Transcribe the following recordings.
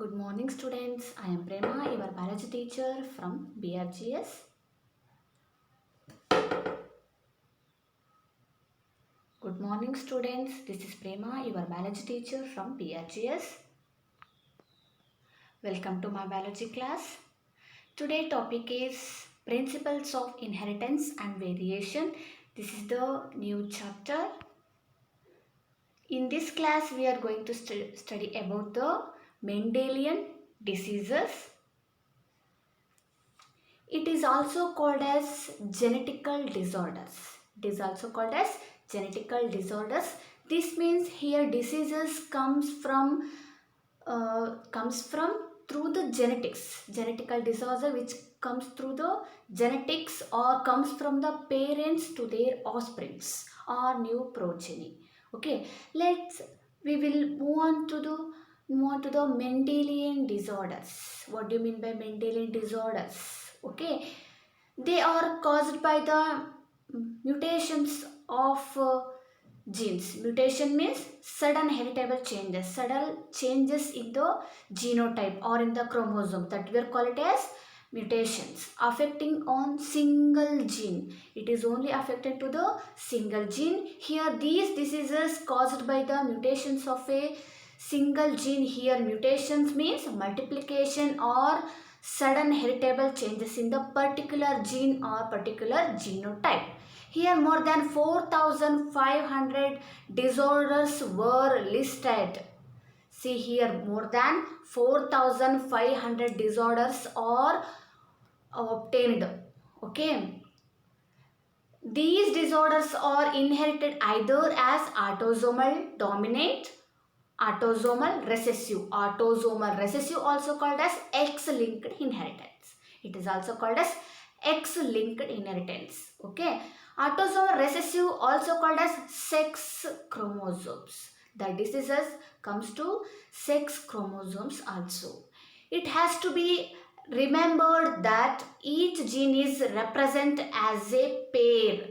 Good morning students, I am Prema, your biology teacher from BRGS. Good morning students, this is Prema, your biology teacher from BRGS. Welcome to my biology class. Today topic is Principles of Inheritance and Variation. This is the new chapter. In this class we are going to study about the Mendelian diseases. It is also called as genetical disorders. It is also called as genetical disorders. This means here diseases comes from through the genetics. Genetical disorder which comes through the genetics or comes from the parents to their offsprings or new progeny. Okay, we will move on to the Mendelian disorders. What do you mean by Mendelian disorders? Okay, they are caused by the mutations of genes. Mutation means sudden heritable changes, sudden changes in the genotype or in the chromosome, that we call it as mutations affecting on single gene. It is only affected to the single gene. Here these diseases caused by the mutations of a single gene. Here mutations means multiplication or sudden heritable changes in the particular gene or particular genotype. Here more than 4,500 disorders were listed. See here, more than 4,500 disorders are obtained. Okay. These disorders are inherited either as autosomal dominant, autosomal recessive. Autosomal recessive also called as X-linked inheritance. It is also called as X-linked inheritance. Okay. Autosomal recessive also called as sex chromosomes. The diseases comes to sex chromosomes also. It has to be remembered that each gene is represented as a pair.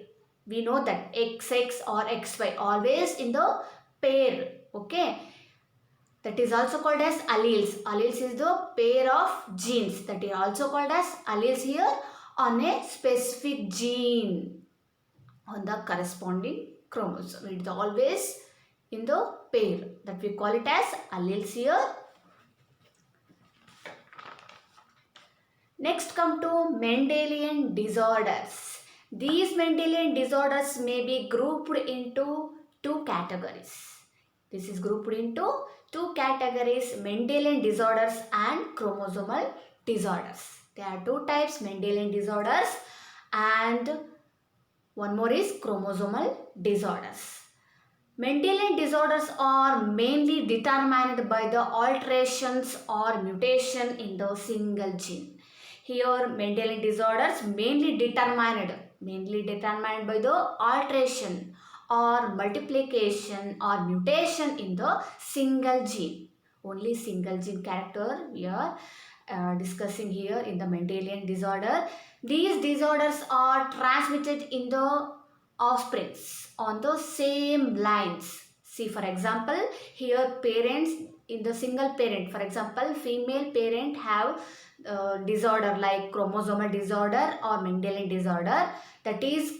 We know that XX or XY always in the pair. Okay. That is also called as alleles. Alleles is the pair of genes. That is also called as alleles here on a specific gene on the corresponding chromosome. It is always in the pair. That we call it as alleles here. Next come to Mendelian disorders. These Mendelian disorders may be grouped into two categories. This is grouped into two categories, Mendelian disorders and chromosomal disorders. There are two types, Mendelian disorders and one more is chromosomal disorders. Mendelian disorders are mainly determined by the alterations or mutation in the single gene. Here Mendelian disorders mainly determined by the alteration or multiplication or mutation in the single gene. Only single gene character we are discussing here in the Mendelian disorder. These disorders are transmitted in the offsprings on the same lines. See, for example, here parents in the single parent, for example, female parent have disorder like chromosomal disorder or Mendelian disorder, that is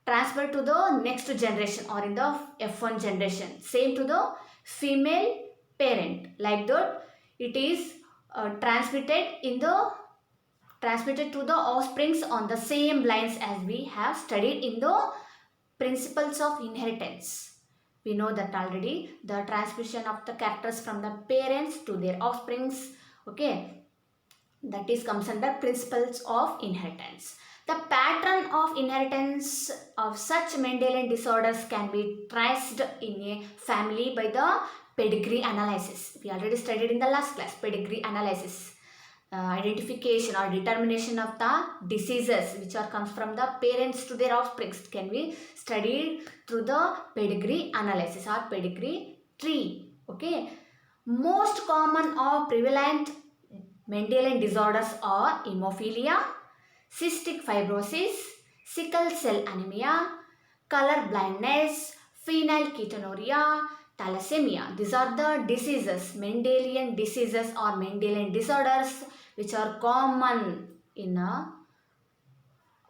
transferred to the next generation or in the F1 generation. Same to the female parent, like that it is transmitted to the offsprings on the same lines as we have studied in the principles of inheritance. We know that already, the transmission of the characters from the parents to their offsprings. Okay, that is comes under principles of inheritance. The pattern of inheritance of such Mendelian disorders can be traced in a family by the pedigree analysis. We already studied in the last class, pedigree analysis. Identification or determination of the diseases which are comes from the parents to their offsprings can be studied through the pedigree analysis or pedigree tree. Okay. Most common or prevalent Mendelian disorders are hemophilia, cystic fibrosis, sickle cell anemia, color blindness, phenylketonuria, thalassemia. These are the diseases, Mendelian diseases or Mendelian disorders which are common in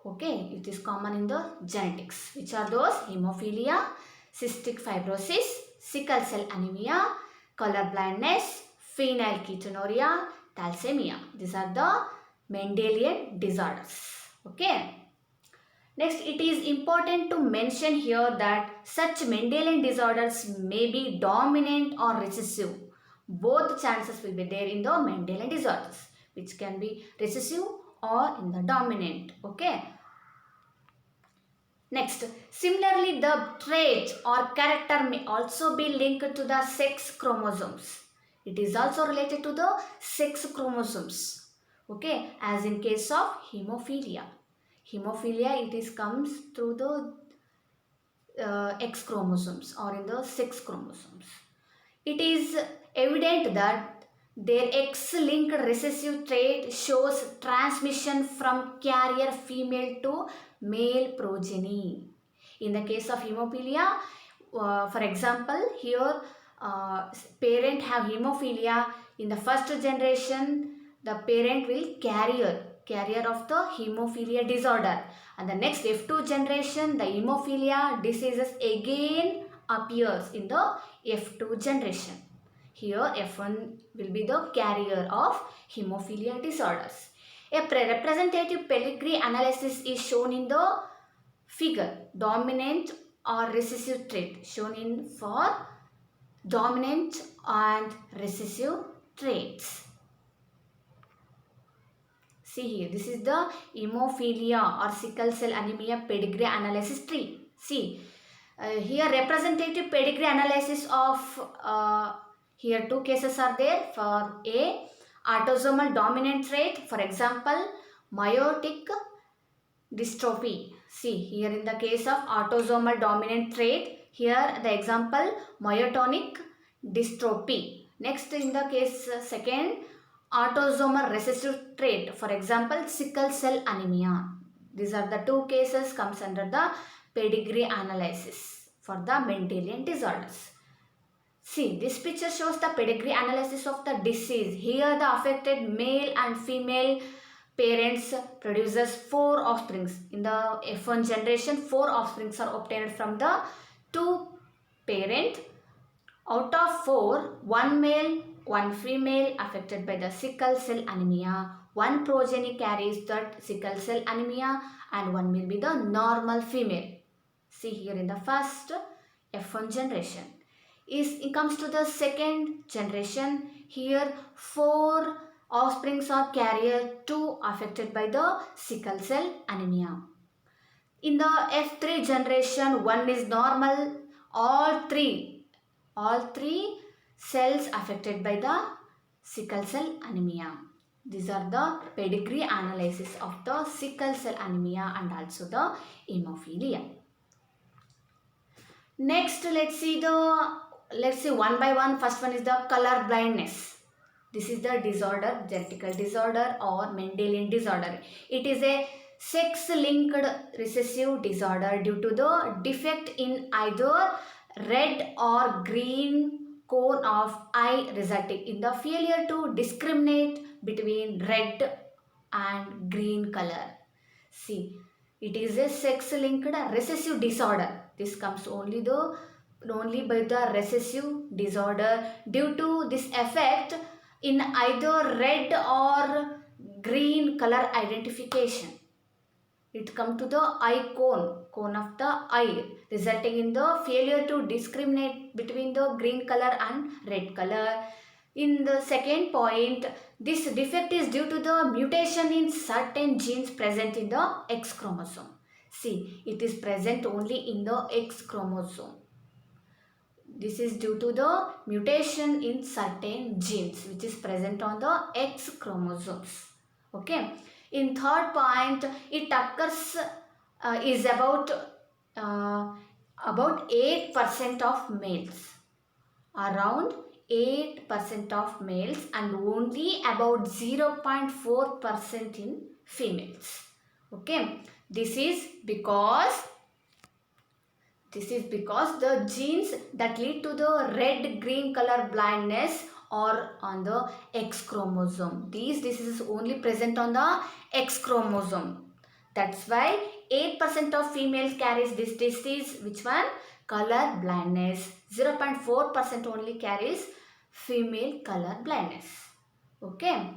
it is common in the genetics. Which are those? Hemophilia, cystic fibrosis, sickle cell anemia, color blindness, phenylketonuria, thalassemia. These are the Mendelian disorders. Okay. Next, it is important to mention here that such Mendelian disorders may be dominant or recessive. Both chances will be there in the Mendelian disorders, which can be recessive or in the dominant. Okay. Next, similarly, the trait or character may also be linked to the sex chromosomes. It is also related to the sex chromosomes. Okay, as in case of hemophilia. Hemophilia, it is comes through the X chromosomes or in the sex chromosomes. It is evident that their X-linked recessive trait shows transmission from carrier female to male progeny. In the case of hemophilia, for example, here parent have hemophilia. In the first generation, the parent will carrier of the hemophilia disorder, and the next F2 generation, the hemophilia diseases again appears in the F2 generation. Here F1 will be the carrier of hemophilia disorders. A representative pedigree analysis is shown in the figure. Dominant or recessive trait shown in for dominant and recessive traits. See here, this is the hemophilia or sickle cell anemia pedigree analysis tree. See, here representative pedigree analysis of here two cases are there. For A, autosomal dominant trait, for example, meiotic dystrophy. See, here in the case of autosomal dominant trait, here the example myotonic dystrophy. Next, in the case second, autosomal recessive trait, for example, sickle cell anemia. These are the two cases comes under the pedigree analysis for the Mendelian disorders. See, this picture shows the pedigree analysis of the disease. Here the affected male and female parents produces 4 offsprings. In the F1 generation, 4 offsprings are obtained from the 2 parent. Out of 4, 1 male, 1 female affected by the sickle cell anemia. 1 progeny carries that sickle cell anemia and 1 will be the normal female. See here in the first F1 generation. It comes to the second generation. Here 4 offsprings are carrier 2 affected by the sickle cell anemia. In the F3 generation, 1 is normal. All three cells affected by the sickle cell anemia. These are the pedigree analysis of the sickle cell anemia and also the hemophilia. Next, let's see one by one. First one is the color blindness. This is the disorder, genetical disorder or Mendelian disorder. It is a sex-linked recessive disorder due to the defect in either red or green cone of eye, resulting in the failure to discriminate between red and green color. See, it is a sex-linked recessive disorder. This comes only by the recessive disorder due to this effect in either red or green color identification. It comes to the eye cone of the eye, resulting in the failure to discriminate between the green color and red color. In the second point, this defect is due to the mutation in certain genes present in the X chromosome. See, it is present only in the X chromosome. This is due to the mutation in certain genes which is present on the X chromosomes. Okay. In third point, it occurs is about 8% of males. Around 8% of males and only about 0.4% in females. Okay. This is because This is because the genes that lead to the red-green color blindness are on the X chromosome. These diseases only present on the X chromosome. That's why 8% of females carries this disease. Which one? Color blindness. 0.4% only carries female color blindness. Okay.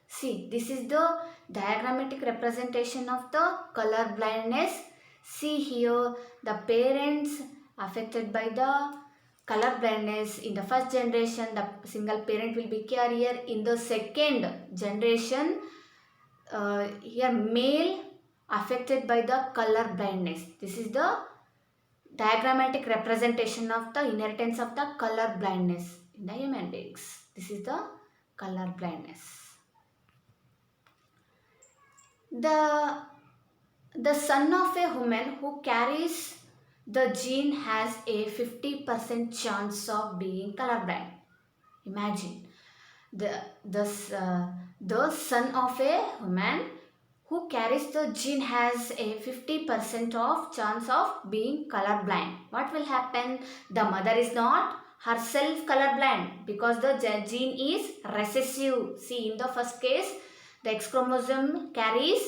See, this is the diagrammatic representation of the color blindness. See here, the parents affected by the color blindness. In the first generation, the single parent will be carrier. In the second generation, here male affected by the color blindness. This is the diagrammatic representation of the inheritance of the color blindness in the human beings. This is the color blindness. The son of a woman who carries the gene has a 50% chance of being colorblind. Imagine the son of a woman who carries the gene has a 50% of chance of being colorblind. What will happen? The mother is not herself colorblind because the gene is recessive. See, in the first case, the X chromosome carries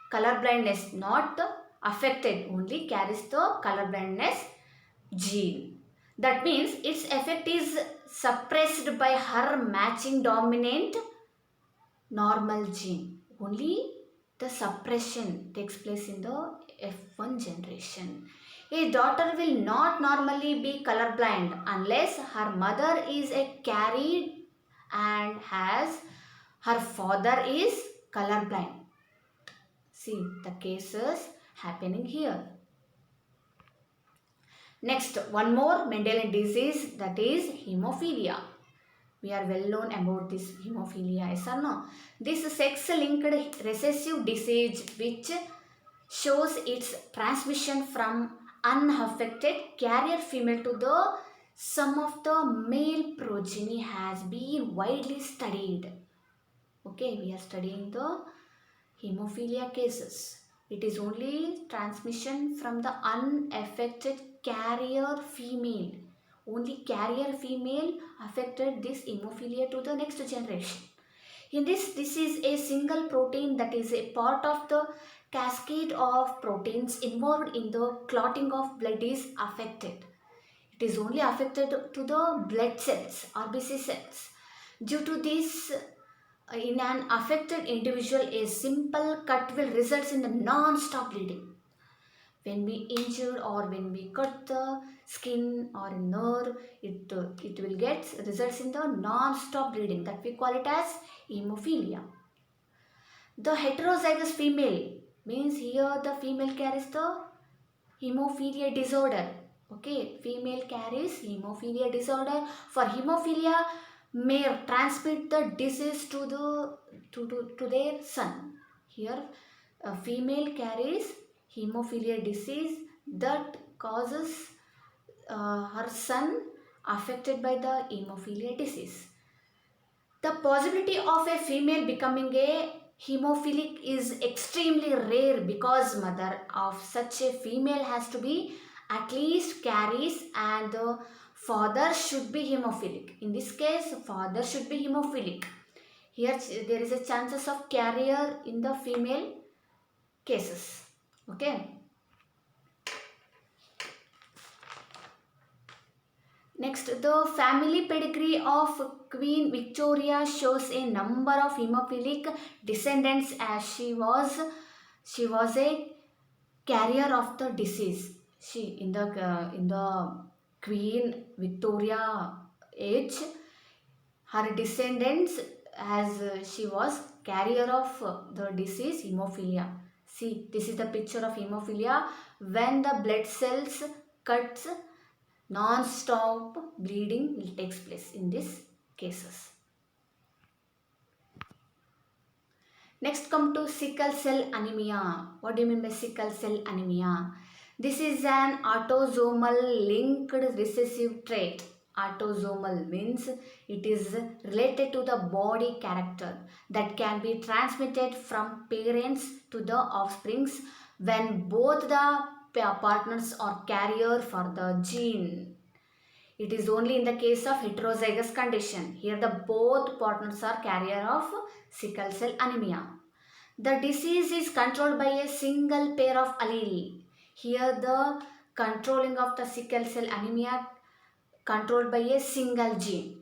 color blindness, not affected, only carries the color blindness gene. That means its effect is suppressed by her matching dominant normal gene. Only the suppression takes place in the F1 generation. A daughter will not normally be colorblind unless her mother is a carried and her father is colorblind. See the cases happening here. Next, one more Mendelian disease, that is hemophilia. We are well known about this hemophilia, yes or no? This sex-linked recessive disease which shows its transmission from unaffected carrier female to the some of the male progeny has been widely studied. Okay, we are studying the hemophilia cases. It is only transmission from the unaffected carrier female. Only carrier female affected this hemophilia to the next generation. In this is a single protein that is a part of the cascade of proteins involved in the clotting of blood is affected. It is only affected to the blood cells, RBC cells. Due to this, in an affected individual, a simple cut will result in the non-stop bleeding. When we injure or when we cut the skin or a nerve, it will get results in the non-stop bleeding, that we call it as hemophilia. The heterozygous female means here the female carries the hemophilia disorder. Okay, female carries hemophilia disorder. For hemophilia, may transmit the disease to their son. Here, a female carries hemophilia disease that causes her son affected by the hemophilia disease. The possibility of a female becoming a hemophilic is extremely rare because mother of such a female has to be at least carries and the father should be hemophilic. In this case, father should be hemophilic. Here there is a chances of carrier in the female cases. Okay. Next, the family pedigree of Queen Victoria shows a number of hemophilic descendants as she was a carrier of the disease. She in the Queen Victoria age, her descendants as she was carrier of the disease hemophilia. See, this is the picture of hemophilia. When the blood cells cuts, non-stop bleeding will take place in these cases. Next, come to sickle cell anemia. What do you mean by sickle cell anemia? This is an autosomal linked recessive trait. Autosomal means it is related to the body character that can be transmitted from parents to the offsprings when both the partners are carrier for the gene. It is only in the case of heterozygous condition. Here the both partners are carrier of sickle cell anemia. The disease is controlled by a single pair of allele. Here the controlling of the sickle cell anemia controlled by a single gene,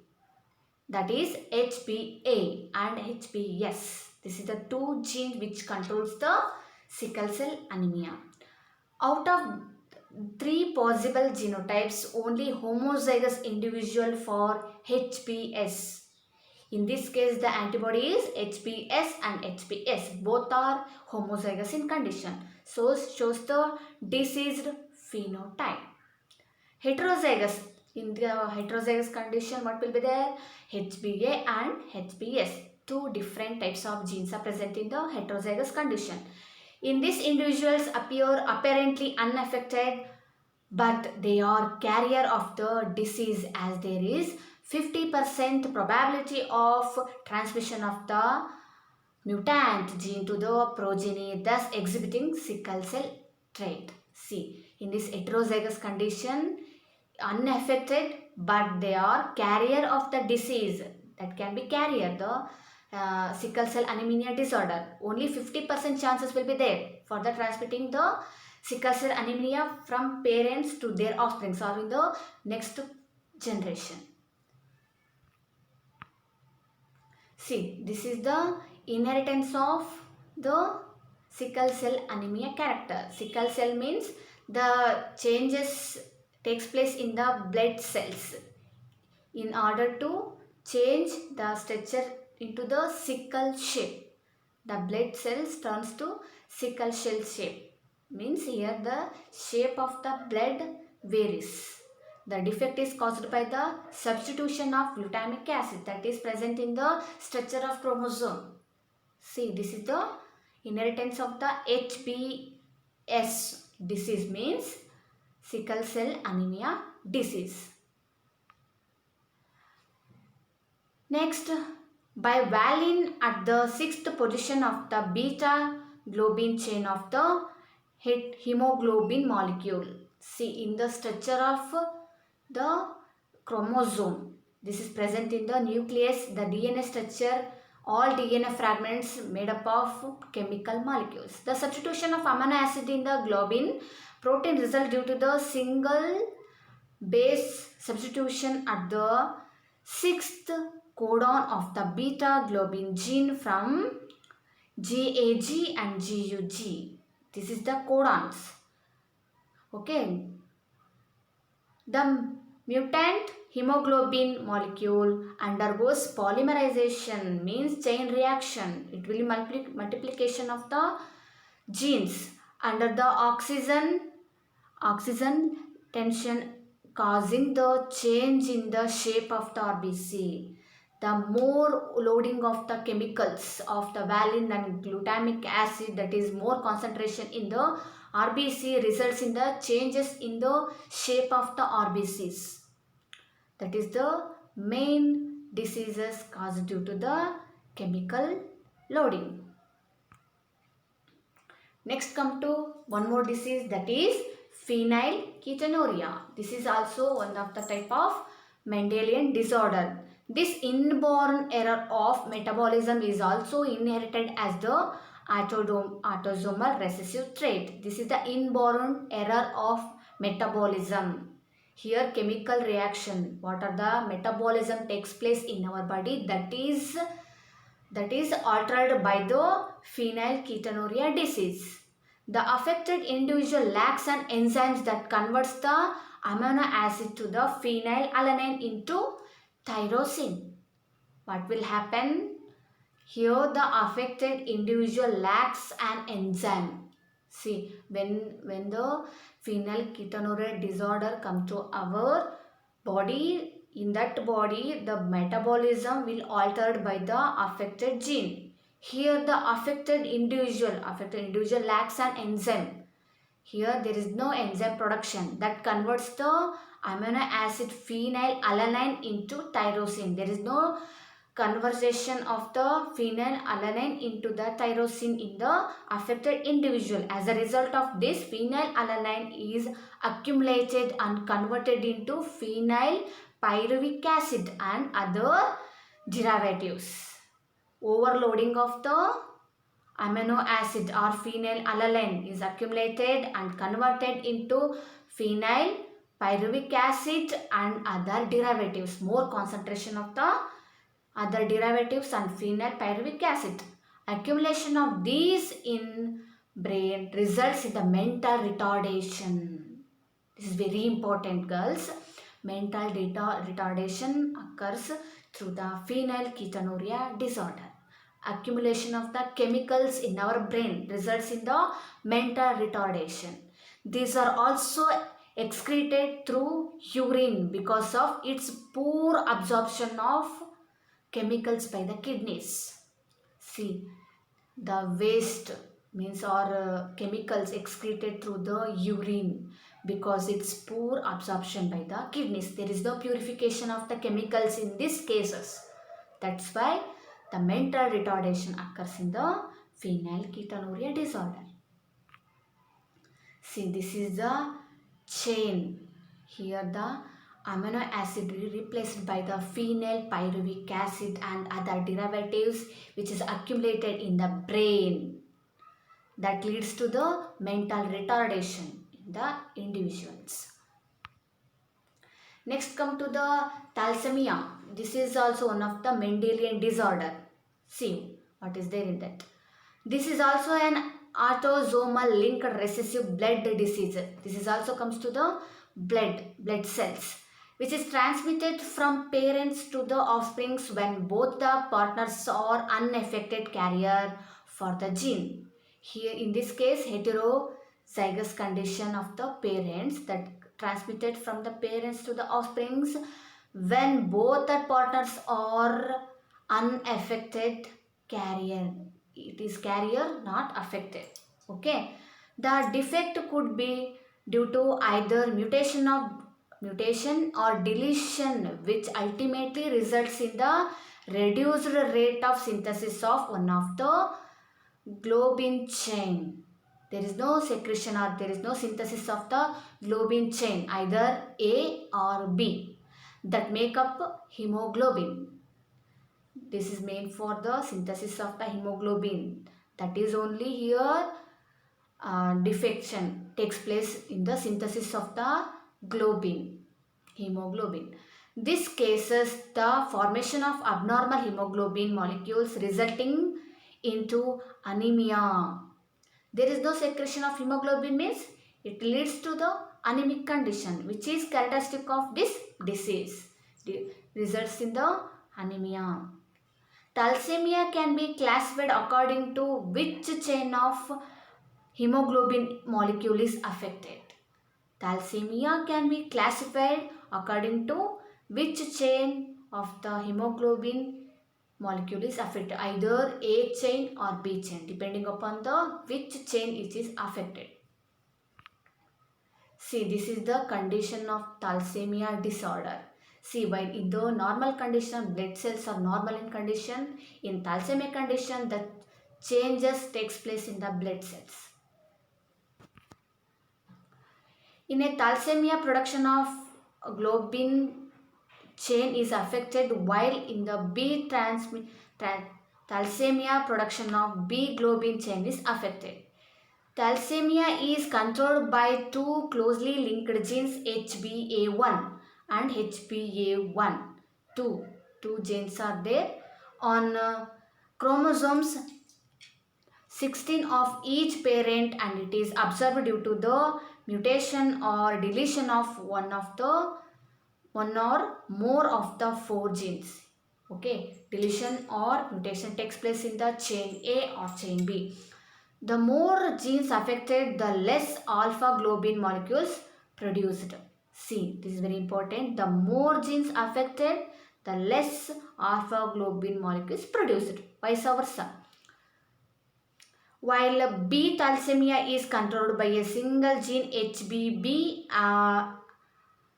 that is HBA and HBS. This is the two genes which controls the sickle cell anemia. Out of 3 possible genotypes, only homozygous individual for HBS. In this case, the antibody is HBS and HBS. Both are homozygous in condition. So, shows the diseased phenotype. Heterozygous. In the heterozygous condition, what will be there? HBA and HBS. Two different types of genes are present in the heterozygous condition. In these individuals appear apparently unaffected, but they are carrier of the disease, as there is 50% probability of transmission of the mutant gene to the progeny, thus exhibiting sickle cell trait. See, in this heterozygous condition, unaffected, but they are carrier of the disease, that can be carrier, the sickle cell anemia disorder. Only 50% chances will be there for the transmitting the sickle cell anemia from parents to their offspring or in the next generation. See, this is the inheritance of the sickle cell anemia character. Sickle cell means the changes takes place in the blood cells in order to change the structure into the sickle shape. The blood cells turns to sickle cell shape. Means here the shape of the blood varies. The defect is caused by the substitution of glutamic acid that is present in the structure of chromosome. See, this is the inheritance of the HBS disease, means sickle cell anemia disease. Next, by valine at the 6th position of the beta globin chain of the hemoglobin molecule. See, in the structure of the chromosome, this is present in the nucleus, the DNA structure, all DNA fragments made up of chemical molecules. The substitution of amino acid in the globin protein result due to the single base substitution at the 6th codon of the beta globin gene from GAG and GUG. This is the codons. Okay. The mutant hemoglobin molecule undergoes polymerization, means chain reaction. It will be multiplication of the genes under the oxygen tension, causing the change in the shape of the RBC. The more loading of the chemicals of the valine and glutamic acid, that is more concentration in the RBC, results in the changes in the shape of the RBCs. That is the main diseases caused due to the chemical loading. Next come to one more disease, that is phenylketonuria. This is also one of the type of Mendelian disorder. This inborn error of metabolism is also inherited as the autosomal recessive trait. This is the inborn error of metabolism. Here chemical reaction, what are the metabolism takes place in our body, that is altered by the phenylketonuria disease. The affected individual lacks an enzyme that converts the amino acid to the phenylalanine into tyrosine. What will happen? Here the affected individual lacks an enzyme. See, when the phenylketonuria disorder come to our body, in that body the metabolism will altered by the affected gene. Here the affected individual lacks an enzyme. Here there is no enzyme production that converts the amino acid phenylalanine into tyrosine. There is no conversion of the phenylalanine into the tyrosine in the affected individual. As a result of this, phenylalanine is accumulated and converted into phenyl pyruvic acid and other derivatives. Overloading of the amino acid or phenylalanine is accumulated and converted into phenyl pyruvic acid and other derivatives. More concentration of the other derivatives and phenyl pyruvic acid. Accumulation of these in brain results in the mental retardation. This is very important, girls. Mental retardation occurs through the phenylketonuria disorder. Accumulation of the chemicals in our brain results in the mental retardation. These are also excreted through urine because of its poor absorption of chemicals by the kidneys. See, the waste means or chemicals excreted through the urine because it's poor absorption by the kidneys. There is no purification of the chemicals in these cases. That's why the mental retardation occurs in the phenylketonuria disorder. See, this is the chain. Here the amino acid is replaced by the phenyl pyruvic acid and other derivatives which is accumulated in the brain. That leads to the mental retardation in the individuals. Next come to the thalassemia. This is also one of the Mendelian disorder. See what is there in that. This is also an autosomal linked recessive blood disease. This is also comes to the blood cells, which is transmitted from parents to the offsprings when both the partners are unaffected carrier for the gene. Here in this case, heterozygous condition of the parents that transmitted from the parents to the offsprings when both the partners are unaffected carrier. It is carrier, not affected. Okay. The defect could be due to either mutation or deletion, which ultimately results in the reduced rate of synthesis of one of the globin chain. There is no secretion or there is no synthesis of the globin chain, either A or B, that make up hemoglobin. This is made for the synthesis of the hemoglobin. That is only here defection takes place in the synthesis of the hemoglobin. This causes the formation of abnormal hemoglobin molecules resulting into anemia. There is no secretion of hemoglobin means it leads to the anemic condition which is characteristic of this disease. Results in the anemia. Thalassemia can be classified according to which chain of hemoglobin molecule is affected. Thalassemia can be classified according to which chain of the hemoglobin molecule is affected, either A chain or B chain, depending upon the which chain it is affected. See, this is the condition of thalassemia disorder. See, while in the normal condition, blood cells are normal in condition, in thalassemia condition, the changes takes place in the blood cells. In a thalassemia, production of globin chain is affected, while in the thalassemia, production of B globin chain is affected. Thalassemia is controlled by two closely linked genes HBA1 and HBA1. Two genes are there on chromosomes 16 of each parent, and it is observed due to the mutation or deletion of one or more of the four genes. Okay, deletion or mutation takes place in the chain A or chain B. The more genes affected, the less alpha globin molecules produced. See, this is very important. The more genes affected, the less alpha globin molecules produced. Vice versa. While B thalassemia is controlled by a single gene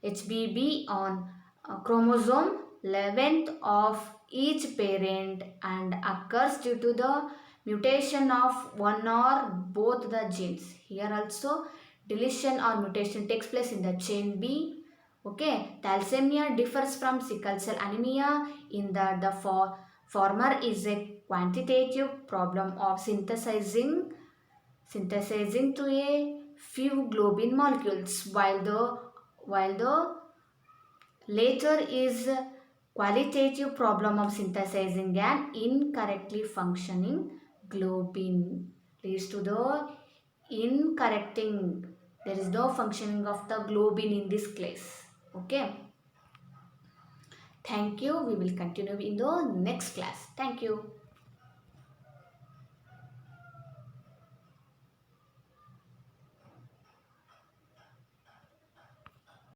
HBB on chromosome 11th of each parent and occurs due to the mutation of one or both the genes. Here also deletion or mutation takes place in the chain B. Okay, thalassemia differs from sickle cell anemia in that the former is a quantitative problem of synthesizing to a few globin molecules, while the later is a qualitative problem of synthesizing an incorrectly functioning globin, leads to the incorrecting. There is no functioning of the globin in this case. Okay. Thank you. We will continue in the next class. Thank you.